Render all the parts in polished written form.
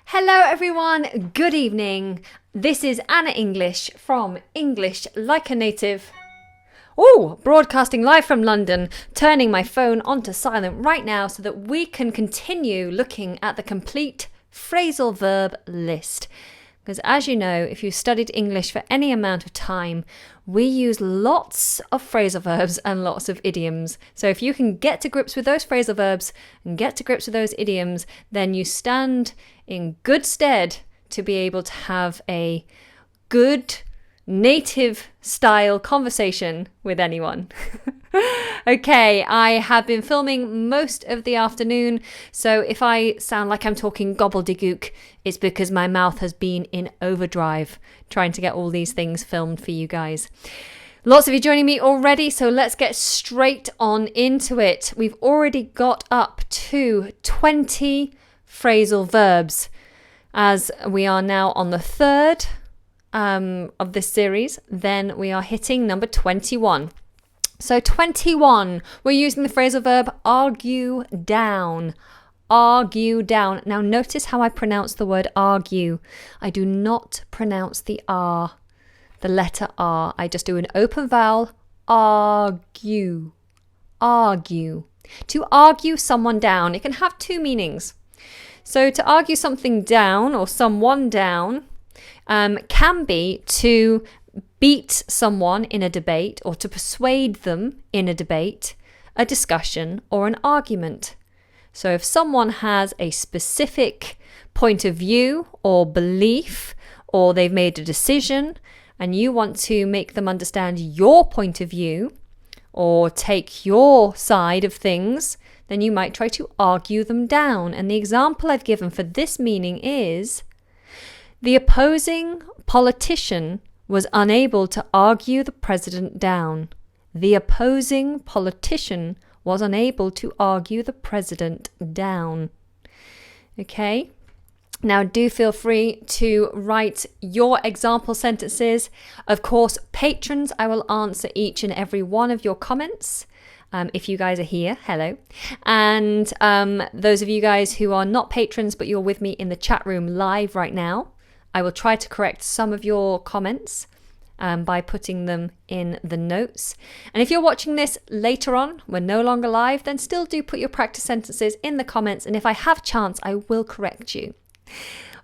Hello everyone, good evening. This is Anna English from English Like a Native. Oh, broadcasting live from London, turning my phone onto silent right now so that we can continue looking at the complete phrasal verb list. Because as you know, if you've studied English for any amount of time, we use lots of phrasal verbs and lots of idioms. So if you can get to grips with those phrasal verbs and get to grips with those idioms, then you stand in good stead to be able to have a good native style conversation with anyone. Okay, I have been filming most of the afternoon, so if I sound like I'm talking gobbledygook, it's because my mouth has been in overdrive trying to get all these things filmed for you guys. Lots of you joining me already, so let's get straight on into it. We've already got up to 20 phrasal verbs, as we are now on the third of this series. Then we are hitting number 21. So 21, we're using the phrasal verb argue down. Argue down. Now notice how I pronounce the word argue. I do not pronounce the R, the letter R. I just do an open vowel, argue. Argue. To argue someone down, it can have two meanings. So to argue something down or someone down can be to beat someone in a debate or to persuade them in a debate, a discussion, or an argument. So if someone has a specific point of view or belief, or they've made a decision and you want to make them understand your point of view or take your side of things, then you might try to argue them down. And the example I've given for this meaning is the opposing politician was unable to argue the president down. The opposing politician was unable to argue the president down. Okay? Now do feel free to write your example sentences. Of course, patrons, I will answer each and every one of your comments. If you guys are here, hello. And those of you guys who are not patrons but you're with me in the chat room live right now, I will try to correct some of your comments by putting them in the notes. And if you're watching this later on, we're no longer live, then still do put your practice sentences in the comments. And if I have chance, I will correct you.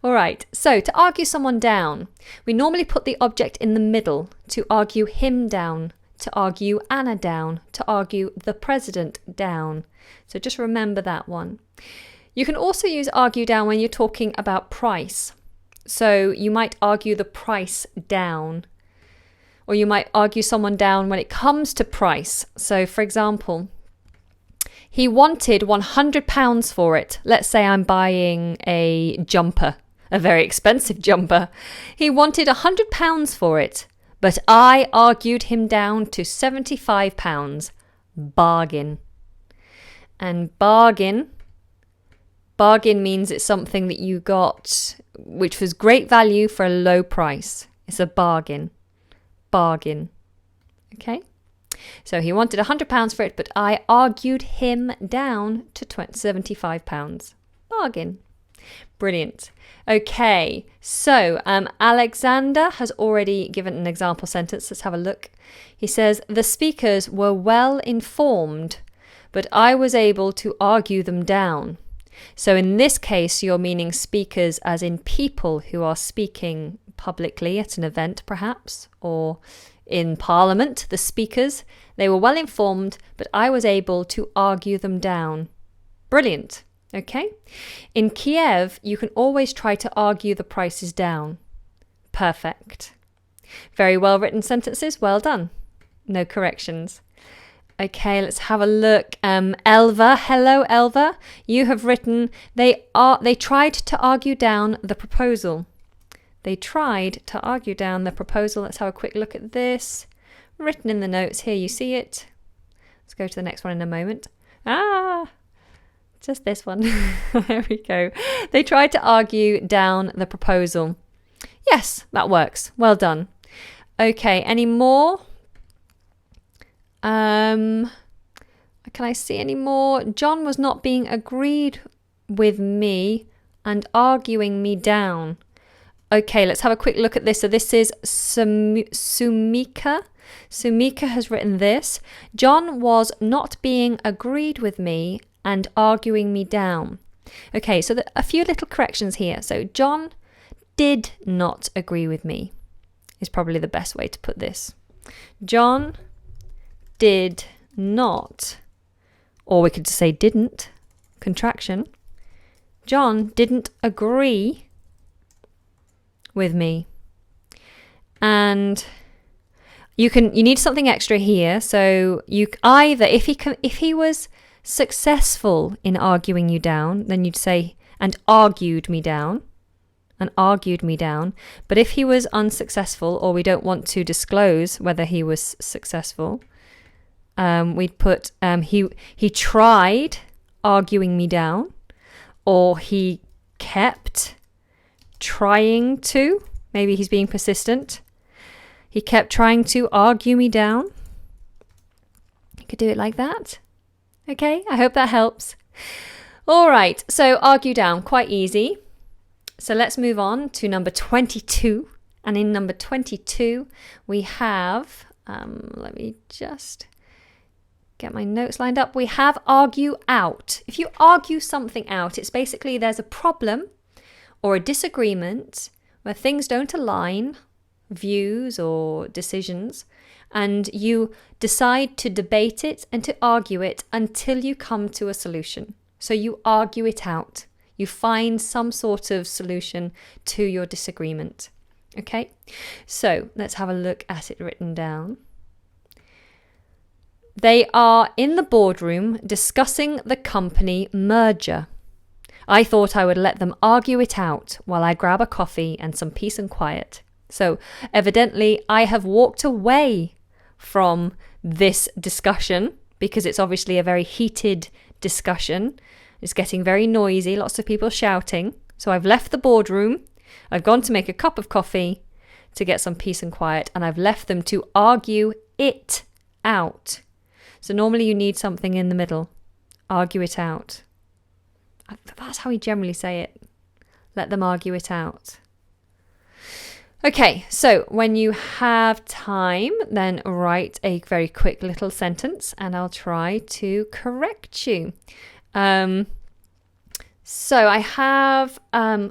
All right, so to argue someone down, we normally put the object in the middle to argue him down, to argue Anna down, to argue the president down. So just remember that one. You can also use argue down when you're talking about price. So you might argue the price down, or you might argue someone down when it comes to price. So for example, he wanted £100 for it. Let's say I'm buying a jumper, a very expensive jumper. He wanted £100 for it, but I argued him down to £75. Bargain. And bargain means it's something that you got which was great value for a low price. It's a bargain. Bargain. Okay? So he wanted £100 for it, but I argued him down to £75. Bargain. Brilliant. Okay, so Alexander has already given an example sentence. Let's have a look. He says, the speakers were well informed, but I was able to argue them down. So in this case, you're meaning speakers as in people who are speaking publicly at an event perhaps, or in Parliament, the speakers. They were well informed, but I was able to argue them down. Brilliant. Okay? In Kiev, you can always try to argue the prices down. Perfect. Very well written sentences. Well done. No corrections. Okay, let's have a look. Elva, hello Elva. You have written, they tried to argue down the proposal. They tried to argue down the proposal. Let's have a quick look at this. Written in the notes here, you see it. Let's go to the next one in a moment. Just this one. There we go. They tried to argue down the proposal. Yes, that works. Well done. Okay, any more? Can I see any more? John was not being agreed with me and arguing me down. Okay, let's have a quick look at this. So this is Sumika. Sumika has written this. John was not being agreed with me and arguing me down. Okay, so a few little corrections here. So John did not agree with me is probably the best way to put this. John did not, or we could just say didn't, contraction. John didn't agree with me. And you need something extra here. So you either, if he was successful in arguing you down, then you'd say and argued me down. But if he was unsuccessful, or we don't want to disclose whether he was successful, we'd put he tried arguing me down, or he kept trying to. Maybe he's being persistent. He kept trying to argue me down. You could do it like that. Okay, I hope that helps. All right, so argue down, quite easy. So let's move on to number 22. And in number 22, we have, let me just get my notes lined up. We have argue out. If you argue something out, it's basically there's a problem or a disagreement where things don't align, views or decisions, and you decide to debate it and to argue it until you come to a solution. So you argue it out. You find some sort of solution to your disagreement. Okay, so let's have a look at it written down. They are in the boardroom discussing the company merger. I thought I would let them argue it out while I grab a coffee and some peace and quiet. So evidently I have walked away from this discussion because it's obviously a very heated discussion. It's getting very noisy, lots of people shouting. So I've left the boardroom. I've gone to make a cup of coffee to get some peace and quiet, and I've left them to argue it out. So normally you need something in the middle. Argue it out. That's how we generally say it. Let them argue it out. Okay, so when you have time, then write a very quick little sentence and I'll try to correct you. So I have, I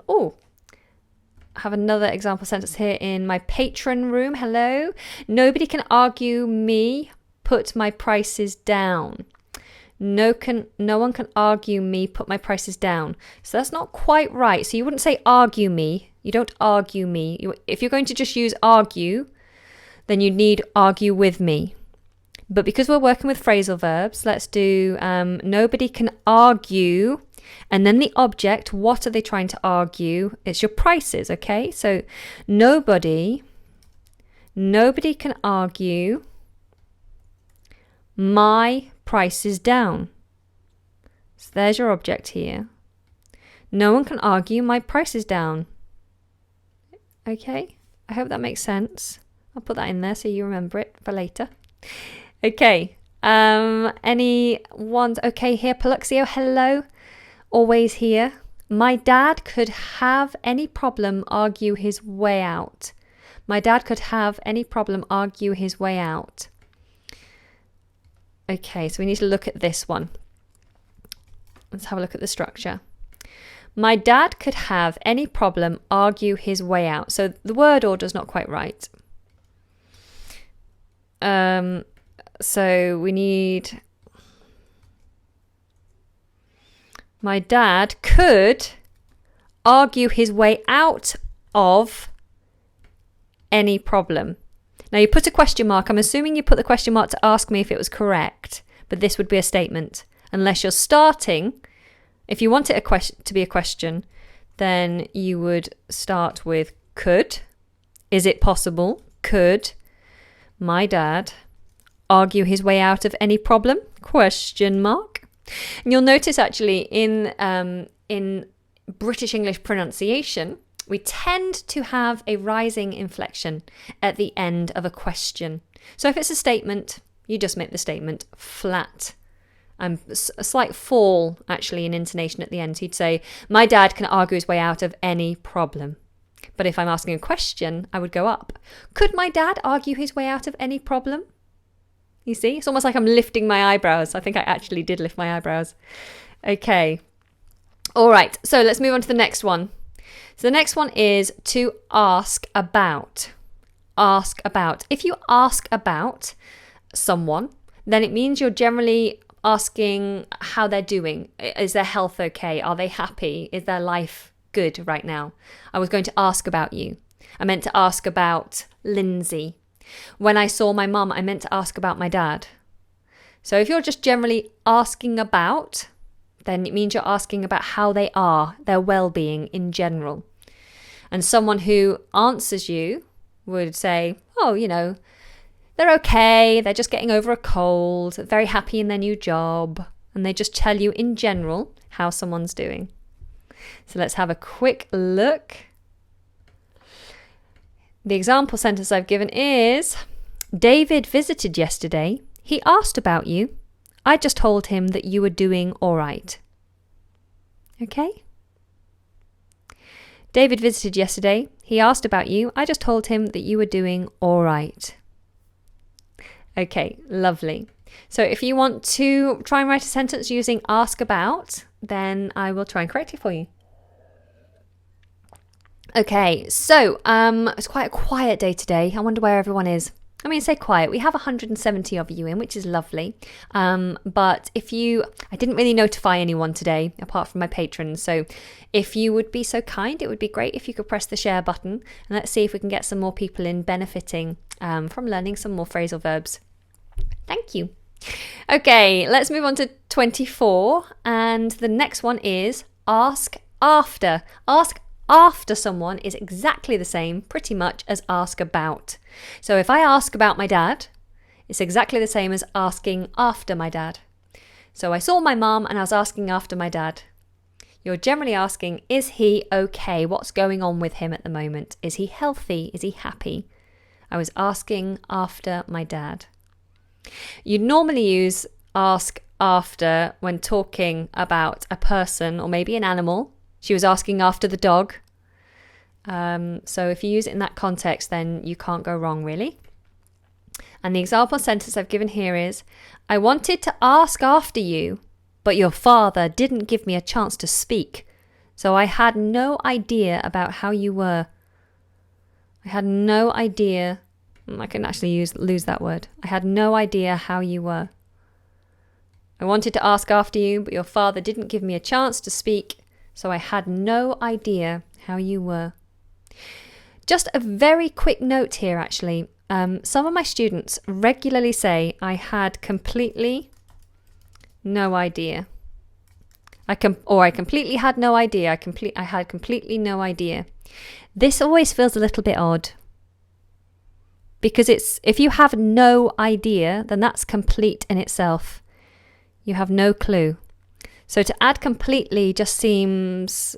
have another example sentence here in my patron room. Hello. Nobody can argue me, put my prices down. No one can argue me, put my prices down. So that's not quite right. So you wouldn't say argue me. You don't argue me. If you're going to just use argue, then you need argue with me. But because we're working with phrasal verbs, let's do nobody can argue. And then the object, what are they trying to argue? It's your prices, okay? So nobody can argue my prices down. So there's your object here. No one can argue my prices down. Okay, I hope that makes sense. I'll put that in there so you remember it for later. Okay, any ones okay here? Paluxio, hello. Always here. My dad could have any problem argue his way out. My dad could have any problem argue his way out. Okay, so we need to look at this one. Let's have a look at the structure. My dad could have any problem argue his way out. So the word order is not quite right. So we need... My dad could argue his way out of any problem. Now you put a question mark. I'm assuming you put the question mark to ask me if it was correct, but this would be a statement. Unless you're starting, if you want it to be a question, then you would start with could. Is it possible? Could my dad argue his way out of any problem? Question mark. And you'll notice actually in British English pronunciation, we tend to have a rising inflection at the end of a question. So if it's a statement, you just make the statement flat. A slight fall, actually, in intonation at the end. So you'd say, my dad can argue his way out of any problem. But if I'm asking a question, I would go up. Could my dad argue his way out of any problem? You see? It's almost like I'm lifting my eyebrows. I think I actually did lift my eyebrows. Okay. All right. So let's move on to the next one. So the next one is to ask about. Ask about. If you ask about someone, then it means you're generally asking how they're doing. Is their health okay? Are they happy? Is their life good right now? I was going to ask about you. I meant to ask about Lindsay. When I saw my mum, I meant to ask about my dad. So if you're just generally asking about, then it means you're asking about how they are, their well-being in general. And someone who answers you would say, oh, they're okay, they're just getting over a cold, very happy in their new job, and they just tell you in general how someone's doing. So let's have a quick look. The example sentence I've given is, David visited yesterday. He asked about you. I just told him that you were doing all right. Okay? David visited yesterday. He asked about you. I just told him that you were doing all right. Okay, lovely. So if you want to try and write a sentence using ask about, then I will try and correct it for you. Okay, so it's quite a quiet day today. I wonder where everyone is. I mean, say quiet. We have 170 of you in, which is lovely. But I didn't really notify anyone today, apart from my patrons. So if you would be so kind, it would be great if you could press the share button. And let's see if we can get some more people in benefiting from learning some more phrasal verbs. Thank you. Okay, let's move on to 24. And the next one is ask after. Ask after someone is exactly the same, pretty much, as ask about. So if I ask about my dad, it's exactly the same as asking after my dad. So I saw my mum and I was asking after my dad. You're generally asking, is he okay? What's going on with him at the moment? Is he healthy? Is he happy? I was asking after my dad. You normally use ask after when talking about a person or maybe an animal. She was asking after the dog. So if you use it in that context, then you can't go wrong, really. And the example sentence I've given here is, I wanted to ask after you, but your father didn't give me a chance to speak, so I had no idea about how you were. I had no idea. I can actually lose that word. I had no idea how you were. I wanted to ask after you, but your father didn't give me a chance to speak, so I had no idea how you were. Just a very quick note here, actually. Some of my students regularly say, I had completely no idea. I completely had no idea. I had completely no idea. This always feels a little bit odd. Because if you have no idea, then that's complete in itself. You have no clue. So to add completely just seems,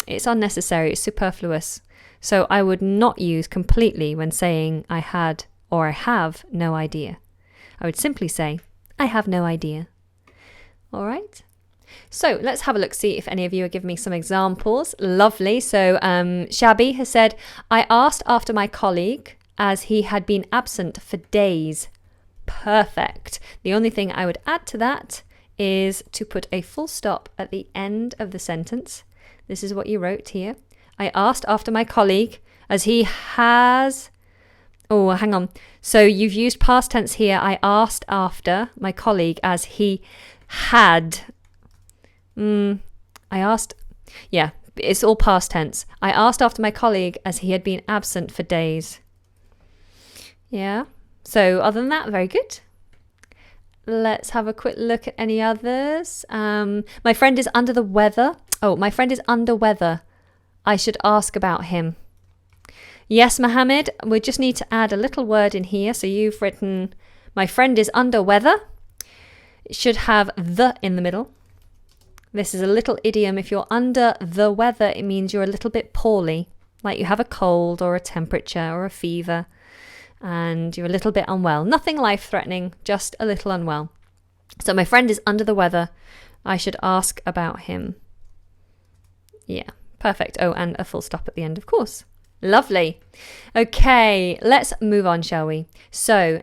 it's unnecessary, it's superfluous. So I would not use completely when saying I had or I have no idea. I would simply say, I have no idea. All right. So let's have a look, see if any of you are giving me some examples. Lovely. So Shabby has said, I asked after my colleague as he had been absent for days. Perfect. The only thing I would add to that is to put a full stop at the end of the sentence. This is what you wrote here. I asked after my colleague as he has... Oh, hang on. So you've used past tense here. I asked after my colleague as he had... I asked... Yeah, it's all past tense. I asked after my colleague as he had been absent for days. Yeah. So other than that, very good. Let's have a quick look at any others. My friend is under the weather. Oh, my friend is under weather. I should ask about him. Yes, Mohammed, we just need to add a little word in here. So you've written, my friend is under weather. It should have the in the middle. This is a little idiom. If you're under the weather, it means you're a little bit poorly, like you have a cold or a temperature or a fever, and you're a little bit unwell. Nothing life-threatening, just a little unwell. So my friend is under the weather. I should ask about him. Yeah, perfect. Oh, and a full stop at the end, of course. Lovely. Okay, let's move on, shall we? So,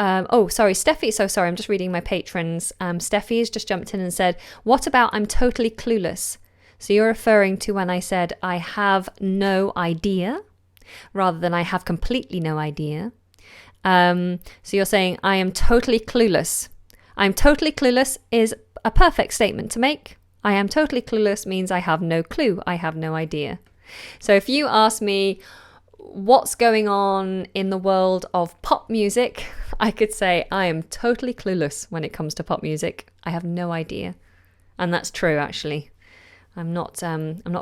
Steffi. So sorry, I'm just reading my patrons. Steffi has just jumped in and said, what about I'm totally clueless? So you're referring to when I said I have no idea rather than I have completely no idea. So you're saying I am totally clueless. I'm totally clueless is a perfect statement to make. I am totally clueless means I have no clue. I have no idea. So if you ask me what's going on in the world of pop music, I could say I am totally clueless when it comes to pop music. I have no idea. And that's true, actually. I'm not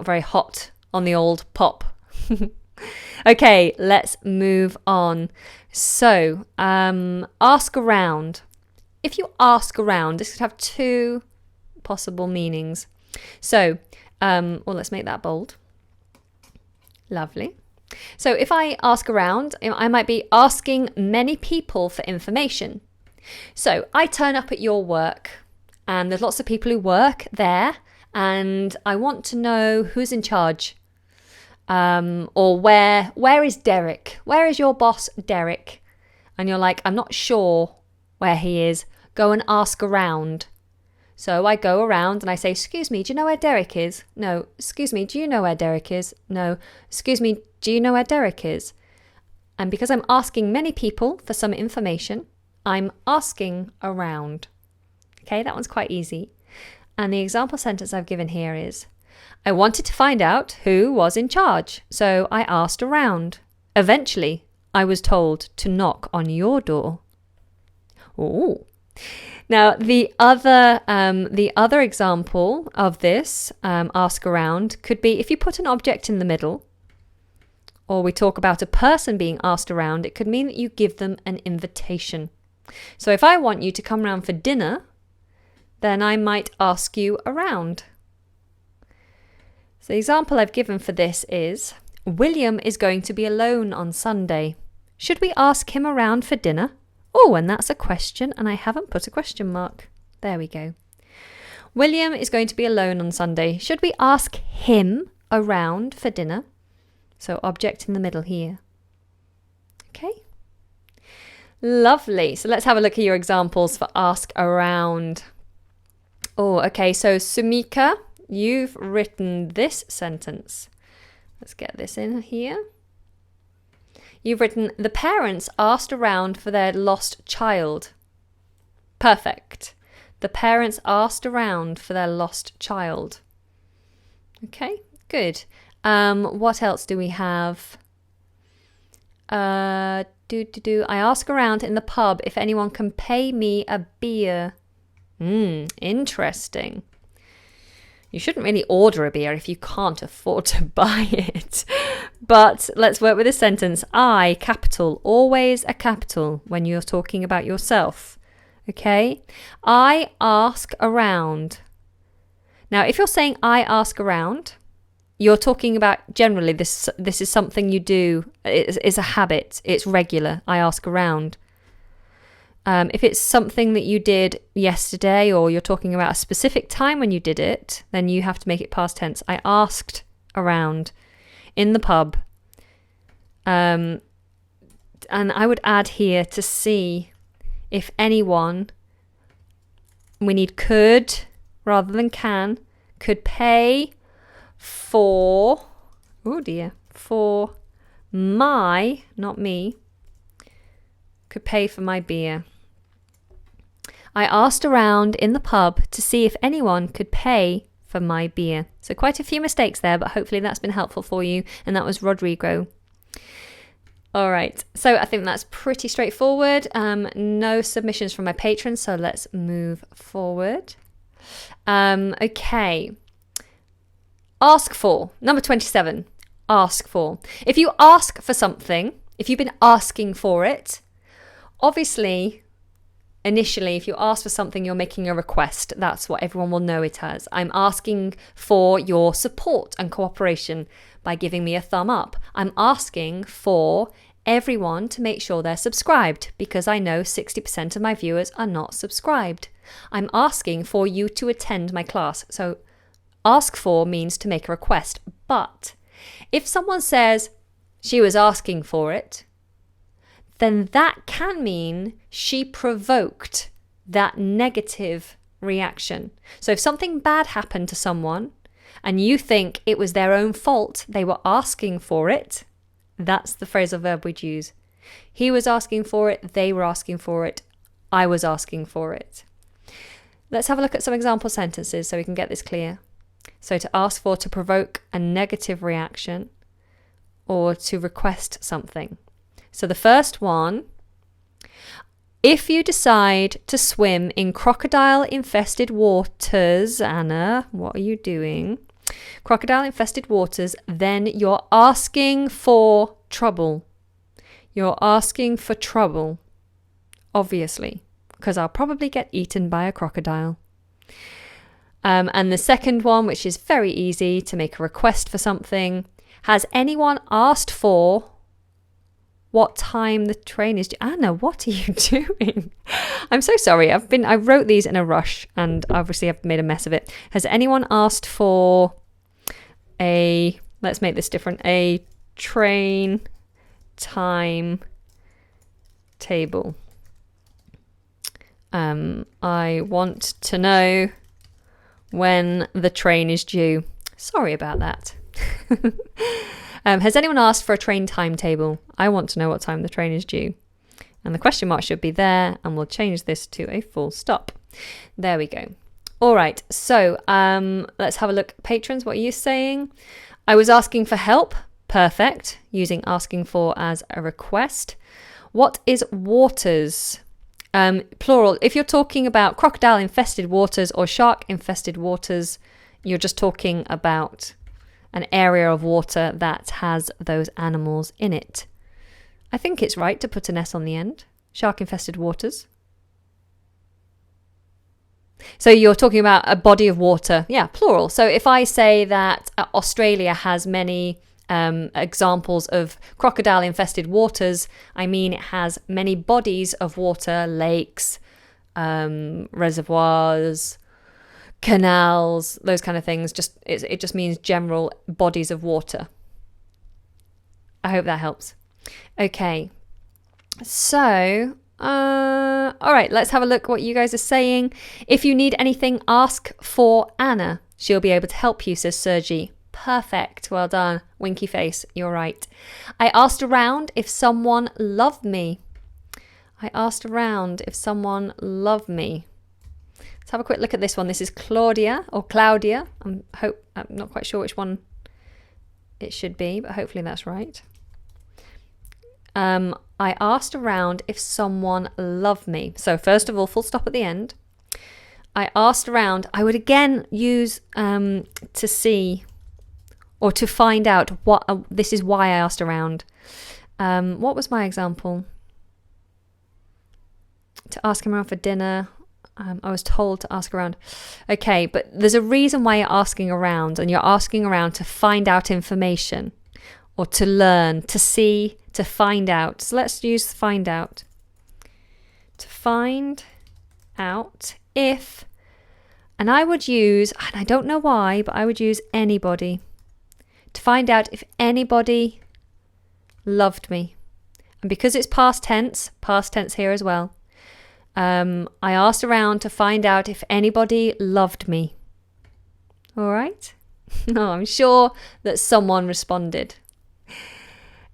very hot on the old pop. Okay, let's move on. So, ask around. If you ask around, this could have two possible meanings. So, let's make that bold. Lovely. So if I ask around, I might be asking many people for information. So I turn up at your work and there's lots of people who work there and I want to know who's in charge. Or where is Derek? Where is your boss, Derek? And you're like, I'm not sure where he is. Go and ask around. So I go around and I say, excuse me, do you know where Derek is? No. Excuse me, do you know where Derek is? No. Excuse me, do you know where Derek is? And because I'm asking many people for some information, I'm asking around. Okay, that one's quite easy. And the example sentence I've given here is, I wanted to find out who was in charge, so I asked around. Eventually, I was told to knock on your door. Ooh. Now, the other example of this, ask around, could be if you put an object in the middle, or we talk about a person being asked around, it could mean that you give them an invitation. So if I want you to come round for dinner, then I might ask you around. So the example I've given for this is, William is going to be alone on Sunday. Should we ask him around for dinner? Oh, and that's a question, and I haven't put a question mark. There we go. William is going to be alone on Sunday. Should we ask him around for dinner? So object in the middle here. Okay. Lovely. So let's have a look at your examples for ask around. Oh, okay. So Sumika, you've written this sentence. Let's get this in here. You've written, the parents asked around for their lost child. Perfect. The parents asked around for their lost child. Okay, good. What else do we have? I ask around in the pub if anyone can pay me a beer. Interesting. You shouldn't really order a beer if you can't afford to buy it. But let's work with this sentence. I, capital, always a capital when you're talking about yourself. Okay? I ask around. Now, if you're saying I ask around, you're talking about generally this is something you do. It's a habit. It's regular. I ask around. If it's something that you did yesterday or you're talking about a specific time when you did it, then you have to make it past tense. I asked around in the pub. And I would add here to see if anyone, we need could rather than can, could pay for, for my, not me, could pay for my beer. I asked around in the pub to see if anyone could pay for my beer. So quite a few mistakes there, but hopefully that's been helpful for you. And that was Rodrigo. All right. So I think that's pretty straightforward. No submissions from my patrons, so let's move forward. Okay. Ask for. Number 27. Ask for. If you ask for something, if you've been asking for it, obviously, initially, if you ask for something, you're making a request. That's what everyone will know it as. I'm asking for your support and cooperation by giving me a thumb up. I'm asking for everyone to make sure they're subscribed because I know 60% of my viewers are not subscribed. I'm asking for you to attend my class. So ask for means to make a request. But if someone says she was asking for it, then that can mean she provoked that negative reaction. So if something bad happened to someone and you think it was their own fault, they were asking for it, that's the phrasal verb we'd use. He was asking for it, they were asking for it, I was asking for it. Let's have a look at some example sentences so we can get this clear. So to ask for, to provoke a negative reaction, or to request something. So the first one, if you decide to swim in crocodile-infested waters, Anna, what are you doing? Crocodile-infested waters, then you're asking for trouble. You're asking for trouble, obviously, because I'll probably get eaten by a crocodile. And the second one, which is very easy, to make a request for something. Has anyone asked for what time the train is due? Anna, what are you doing? I'm so sorry. I wrote these in a rush and obviously I've made a mess of it. Has anyone asked for let's make this different, a train time table? I want to know when the train is due. Sorry about that. Has anyone asked for a train timetable? I want to know what time the train is due. And the question mark should be there, and we'll change this to a full stop. There we go. All right, so let's have a look. Patrons, what are you saying? I was asking for help. Perfect. Using asking for as a request. What is waters? Plural. If you're talking about crocodile-infested waters or shark-infested waters, you're just talking about an area of water that has those animals in it. I think it's right to put an S on the end. Shark-infested waters. So you're talking about a body of water. Yeah, plural. So if I say that Australia has many examples of crocodile-infested waters, I mean it has many bodies of water, lakes, reservoirs, canals, those kind of things. It just means general bodies of water. I hope that helps. Okay, so all right, let's have a look what you guys are saying. If you need anything, ask for Anna. She'll be able to help you, says Sergi. Perfect, well done. Winky face, you're right. I asked around if someone loved me. I asked around if someone loved me. Let's have a quick look at this one. This is Claudia or Claudia. I'm not quite sure which one it should be, but hopefully that's right. I asked around if someone loved me. So first of all, full stop at the end. I asked around. I would again use to see or to find out what. This is why I asked around. What was my example? To ask him around for dinner. I was told to ask around. Okay, but there's a reason why you're asking around, and you're asking around to find out information or to learn, to see, to find out. So let's use find out. To find out if, and I would use, and I don't know why, but I would use anybody. To find out if anybody loved me. And because it's past tense here as well. I asked around to find out if anybody loved me. All right? Oh, I'm sure that someone responded.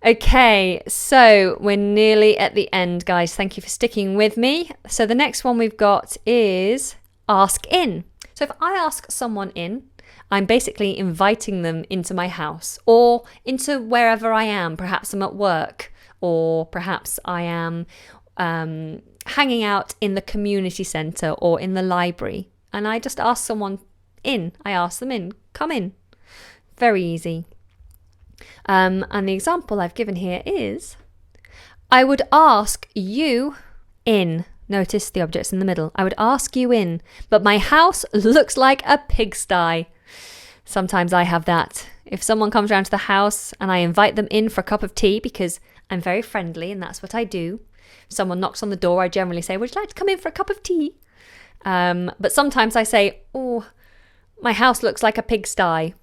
Okay, so we're nearly at the end, guys. Thank you for sticking with me. So the next one we've got is ask in. So if I ask someone in, I'm basically inviting them into my house or into wherever I am. Perhaps I'm at work, or perhaps I am hanging out in the community centre or in the library, and I just ask someone in. I ask them in. Come in. Very easy. And the example I've given here is, I would ask you in. Notice the object's in the middle. I would ask you in, but my house looks like a pigsty. Sometimes I have that. If someone comes around to the house and I invite them in for a cup of tea because I'm very friendly and that's what I do. If someone knocks on the door, I generally say, would you like to come in for a cup of tea? But sometimes I say, oh, my house looks like a pigsty.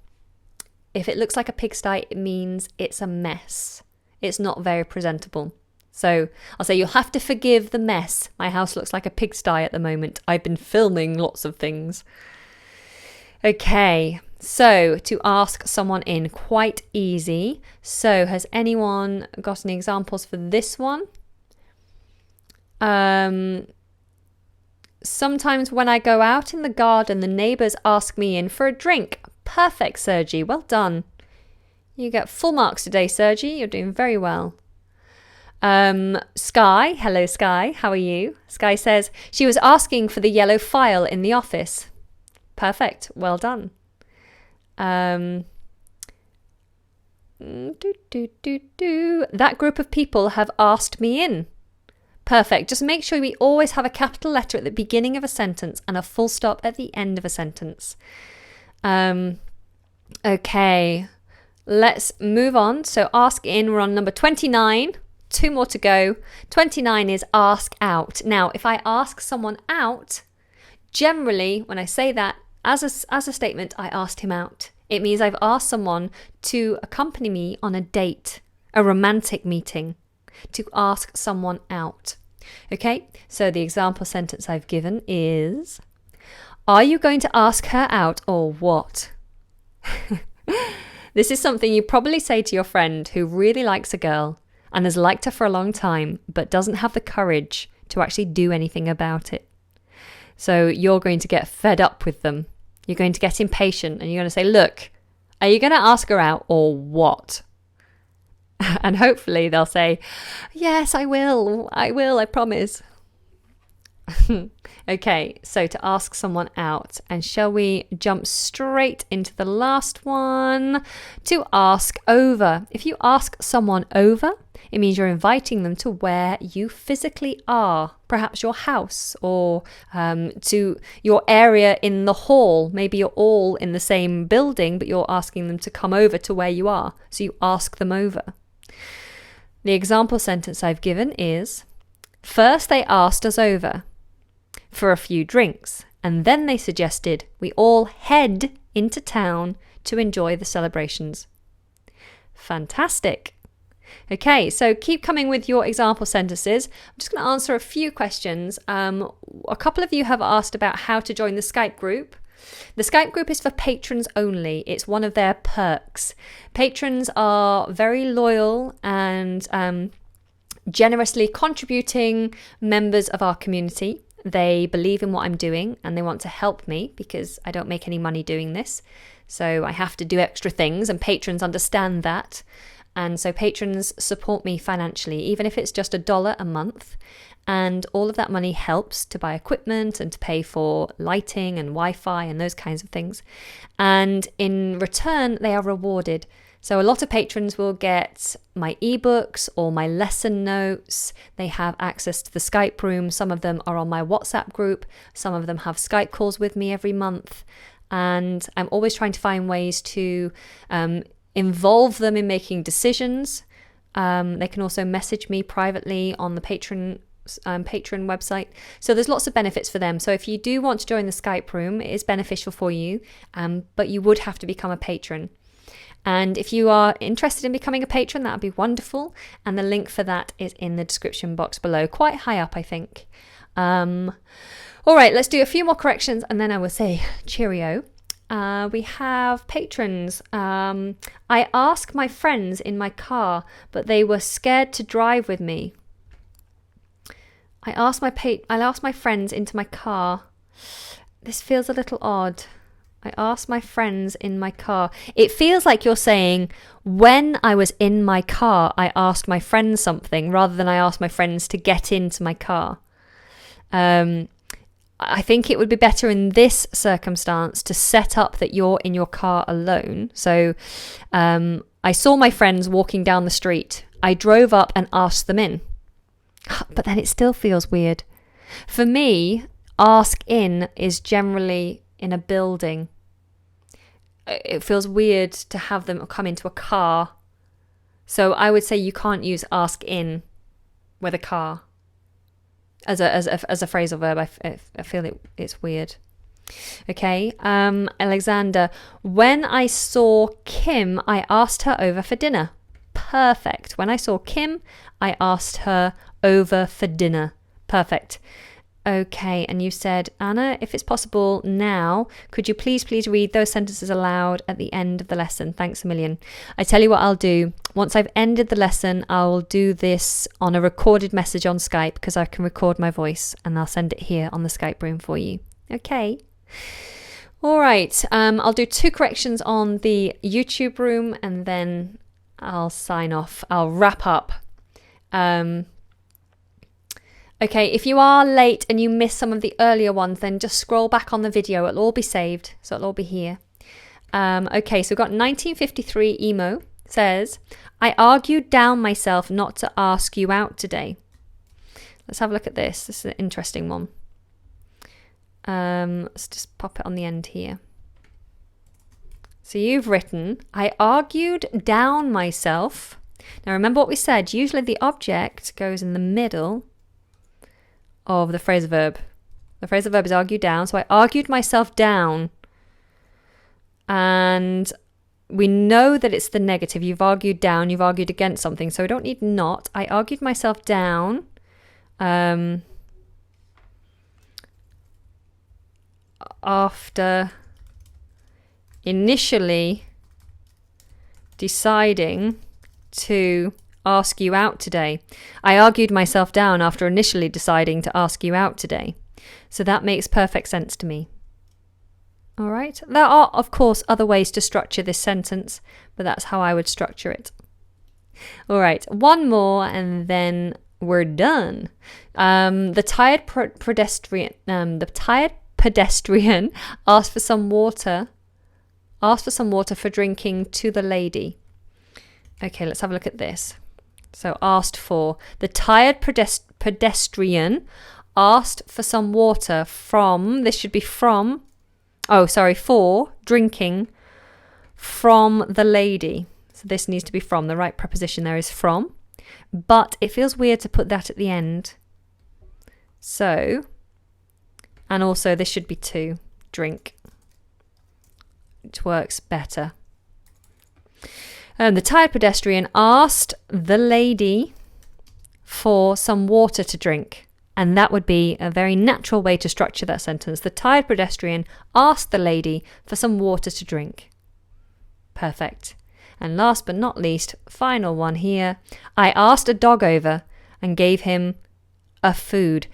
If it looks like a pigsty, it means it's a mess. It's not very presentable. So I'll say, you'll have to forgive the mess. My house looks like a pigsty at the moment. I've been filming lots of things. Okay, so to ask someone in, quite easy. So has anyone got any examples for this one? Sometimes when I go out in the garden, the neighbours ask me in for a drink. Perfect, Sergi. Well done. You get full marks today, Sergi. You're doing very well. Sky. Hello, Sky. How are you? Sky says, she was asking for the yellow file in the office. Perfect. Well done. That group of people have asked me in. Perfect. Just make sure we always have a capital letter at the beginning of a sentence and a full stop at the end of a sentence. Okay, let's move on. So ask in, we're on number 29. 2 more to go. 29 is ask out. Now, if I ask someone out, generally, when I say that as a statement, I asked him out. It means I've asked someone to accompany me on a date, a romantic meeting, to ask someone out. Okay, so the example sentence I've given is, are you going to ask her out or what? This is something you probably say to your friend who really likes a girl and has liked her for a long time, but doesn't have the courage to actually do anything about it. So you're going to get fed up with them. You're going to get impatient and you're going to say, look, are you going to ask her out or what? And hopefully they'll say, yes, I will, I promise. Okay, so to ask someone out, and shall we jump straight into the last one? To ask over. If you ask someone over, it means you're inviting them to where you physically are, perhaps your house or to your area in the hall. Maybe you're all in the same building, but you're asking them to come over to where you are. So you ask them over. The example sentence I've given is, first they asked us over for a few drinks, and then they suggested we all head into town to enjoy the celebrations. Fantastic. Okay, so keep coming with your example sentences. I'm just going to answer a few questions. A couple of you have asked about how to join the Skype group. The Skype group is for patrons only. It's one of their perks. Patrons are very loyal and generously contributing members of our community. They believe in what I'm doing and they want to help me because I don't make any money doing this. So I have to do extra things, and patrons understand that. And so patrons support me financially, even if it's just $1 a month. And all of that money helps to buy equipment and to pay for lighting and Wi-Fi and those kinds of things. And in return, they are rewarded. So a lot of patrons will get my ebooks or my lesson notes. They have access to the Skype room. Some of them are on my WhatsApp group. Some of them have Skype calls with me every month. And I'm always trying to find ways to involve them in making decisions. They can also message me privately on the Patron website. So there's lots of benefits for them. So if you do want to join the Skype room, it is beneficial for you, but you would have to become a patron. And if you are interested in becoming a patron, that would be wonderful. And the link for that is in the description box below, quite high up, I think. All right, let's do a few more corrections and then I will say cheerio. We have patrons. I asked my friends in my car, but they were scared to drive with me. I asked my friends into my car. This feels a little odd. I asked my friends in my car. It feels like you're saying, when I was in my car, I asked my friends something, rather than I asked my friends to get into my car. I think it would be better in this circumstance to set up that you're in your car alone. So I saw my friends walking down the street. I drove up and asked them in. But then it still feels weird. For me, ask in is generally in a building. it feels weird to have them come into a car. So I would say you can't use ask in with a car as a phrasal verb. I feel it's weird. Okay, Alexander, when I saw Kim, I asked her over for dinner. Perfect. When I saw Kim, I asked her over for dinner. Perfect. Okay, and you said, Anna, if it's possible now, could you please read those sentences aloud at the end of the lesson? Thanks a million. I tell you what I'll do. Once I've ended the lesson, I'll do this on a recorded message on Skype because I can record my voice and I'll send it here on the Skype room for you. Okay. All right. I'll do 2 corrections on the YouTube room and then I'll sign off. I'll wrap up. Okay, if you are late and you miss some of the earlier ones, then just scroll back on the video. It'll all be saved, so it'll all be here. Okay, so we've got 1953 emo says, I argued down myself not to ask you out today. Let's have a look at this. This is an interesting one. Let's just pop it on the end here. So you've written, I argued down myself. Now remember what we said. Usually the object goes in the middle of the phrasal verb. The phrasal verb is argue down. So I argued myself down. And we know that it's the negative. You've argued down. You've argued against something. So we don't need not. I argued myself down. After initially deciding to ask you out today. I argued myself down after initially deciding to ask you out today. So that makes perfect sense to me. All right. There are, of course, other ways to structure this sentence, but that's how I would structure it. All right. One more and then we're done. The tired pedestrian asked for some water for drinking to the lady. Okay, let's have a look at this. So asked for. The tired pedestrian asked for some water from, this should be from, for drinking from the lady. So this needs to be from. The right preposition there is from. But it feels weird to put that at the end. So, and also this should be to, drink. It works better. The tired pedestrian asked the lady for some water to drink. And that would be a very natural way to structure that sentence. The tired pedestrian asked the lady for some water to drink. Perfect. And last but not least, final one here. I asked a dog over and gave him a food.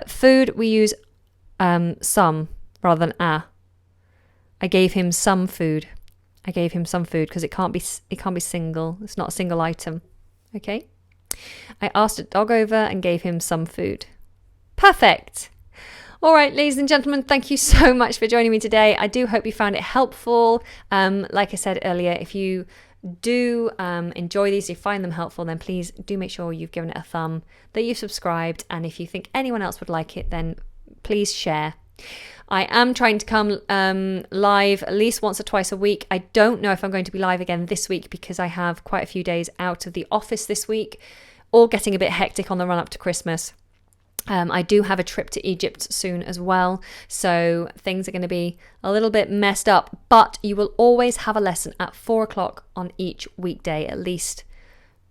Food, we use some rather than a. I gave him some food. I gave him some food because it can't be single. It's not a single item. Okay? I asked a dog over and gave him some food. Perfect. All right, ladies and gentlemen, thank you so much for joining me today. I do hope you found it helpful. Like I said earlier, if you do enjoy these, you find them helpful, then please do make sure you've given it a thumb, that you've subscribed, and if you think anyone else would like it, then please share. I am trying to come live at least once or twice a week. I don't know if I'm going to be live again this week because I have quite a few days out of the office this week, all getting a bit hectic on the run up to Christmas. I do have a trip to Egypt soon as well, so things are going to be a little bit messed up, but you will always have a lesson at 4 o'clock on each weekday, at least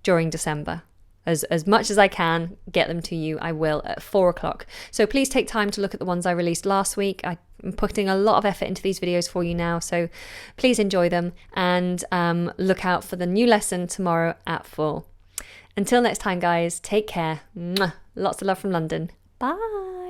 during December. As much as I can get them to you, I will at 4 o'clock. So please take time to look at the ones I released last week. I'm putting a lot of effort into these videos for you now, so please enjoy them and look out for the new lesson tomorrow at 4. Until next time, guys, take care. Mwah. Lots of love from London. Bye.